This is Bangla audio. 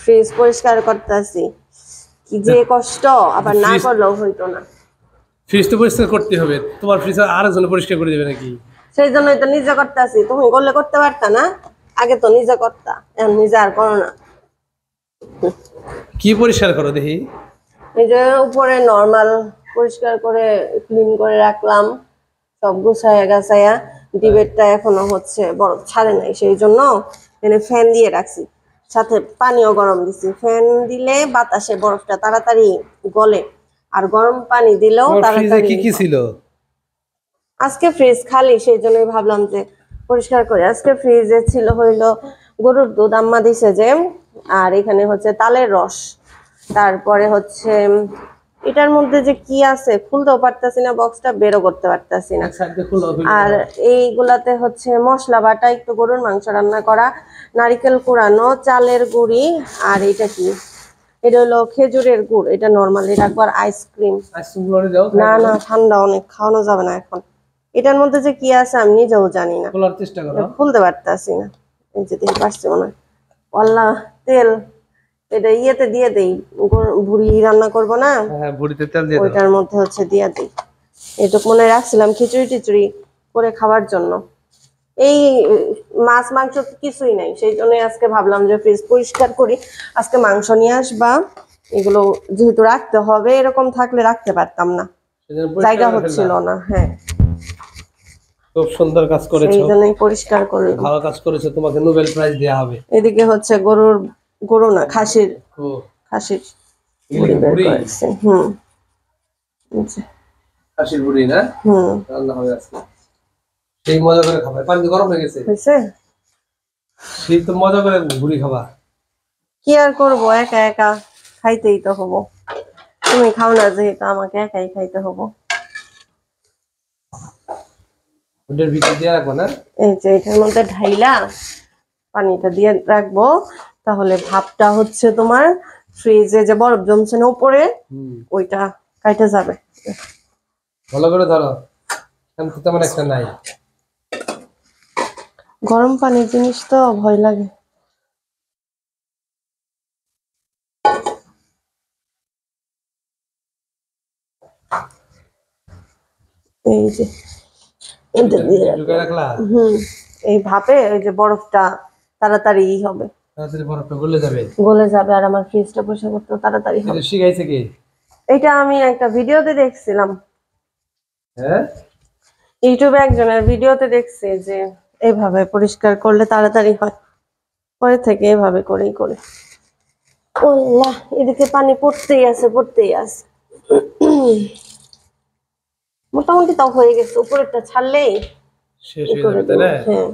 ফ্রিজ পরিষ্কার করতেছি, কি যে কষ্ট, আবার না করলেও হইতো না। ফ্রিজ তো পরিষ্কার করতে হবে, তোমার ফ্রিজ আরেকজন পরিষ্কার করে দেবে নাকি? সেই জন্যই তো নিজে করতেছি, তুমি করলে করতে পারতা না? আগে তো নিজে করতা, এখন নিজে আর করো না। কি পরিষ্কার করো দেখি? এই যে উপরে নরমাল পরিষ্কার করে ক্লিন করে রাখলাম, সব গুছাইয়া গাছাইয়া। ডিবেটটা এখনো হচ্ছে বরফ ছাড়ে নাই, সেই জন্য এখানে ফ্যান দিয়ে রাখছি, সাথে পানিও গরম দিছি। ফ্যান দিলে বাতাসে বরফটা তাড়াতাড়ি গলে, আর গরম পানি দিলেও তাড়াতাড়ি। কি কি ছিল আজকে ফ্রিজ খালি, সেই জন্যই ভাবলাম যে পরিষ্কার করে। আজকে ফ্রিজে ছিল হইলো গরুর দুধ আম্মা দিছে যে, আর এখানে হচ্ছে তালের রস, তারপরে হচ্ছে এটার মধ্যে যে কি আছে খুলতেও পারতাছি না, বক্সটা বেরো করতে পারতাছি না। আর এইগুলাতে হচ্ছে মশলা বাটা, একটু গরুর মাংস রান্না করা, নারিকেল কুড়ানো, চালের গুঁড়ি, আর এটা কি, এটা হলো খেজুরের গুড়। এটা নরমালি রাখবো। আর আইসক্রিম, না না ঠান্ডা অনেক, খাওয়ানো যাবে না এখন। এটার মধ্যে যে কি আছে আমি নিজেও জানি না, খুলতে পারতাছি না। এই যে দেখি পারছি মনে হয়। আল্লাহ, তেল এটা ইয়েতে দিয়ে দেই, ভুড়ি রান্না করবো না, ভুড়িতে তেল দিয়ে ওইটার মধ্যে হচ্ছে দিয়ে দিই। এটুকু মনে রাখছিলাম খিচুড়ি টিচুড়ি করে খাওয়ার জন্য। এই মাছ মাংস কিছুই নাই, সেই জন্য আজকে ভাবলাম যে ফ্রিজ পরিষ্কার করি। আজকে মাংস নিয়ে আসবা, এগুলো যেহেতু রাখতে হবে, এরকম থাকলে রাখতে পারতাম না, জায়গা হচ্ছিল না। হ্যাঁ, খুব সুন্দর কাজ করেছো, সেই জন্যই পরিষ্কার করলাম। ভালো কাজ করেছো, তোমাকে নোবেল প্রাইজ দেয়া হবে। এদিকে হচ্ছে গরু না, খাসির ভুড়ি। হুম, খাসির ভুড়ি না? রান্না হবে আজকে, সেই মজা করে খাবে। পানি গরম হয়ে গেছে, সেই তো মজা করে ভুড়ি খাবা। কি আর করবো, একা একা খাইতেই তো হবো। তুমি খাও না যেহেতু, আমাকে একাই খাইতে হবো। ওটার ভিতর দিয়ে রাখবো না? এই যে এটার মধ্যে ঢাইলা পানিটা দিয়ে রাখবো, তাহলে ভাপটা হচ্ছে তোমার ফ্রিজে যে বরফ জমছে না উপরে, ওইটা কাইটে যাবে। ভালো করে ধরো, তেমন একটা নাই। গরম পানির জিনিস তো ভয় লাগে। এই যে এটা দিয়ে এই ভাপে ওই যে বরফটা তাড়াতাড়ি হবে, বরফটা গলে যাবে, আর আমার ফ্রিজটা পরিষ্কার করতে তাড়াতাড়ি হবে। শিখাইছে কি? এটা আমি একটা ভিডিওতে দেখছিলাম, হ্যাঁ, ইউটিউবে একজনের ভিডিওতে দেখছি যে এইভাবে পরিষ্কার করলে তাড়াতাড়ি হয়, পরে থেকে এভাবে করেই করে। আল্লাহ, এদিকে পানি পড়তেই আছে। মোটামুটি তাও হয়ে গেছে, উপরেরটা ছাড়লেই শেষ হয়ে যাবে, তাই না? হ্যাঁ।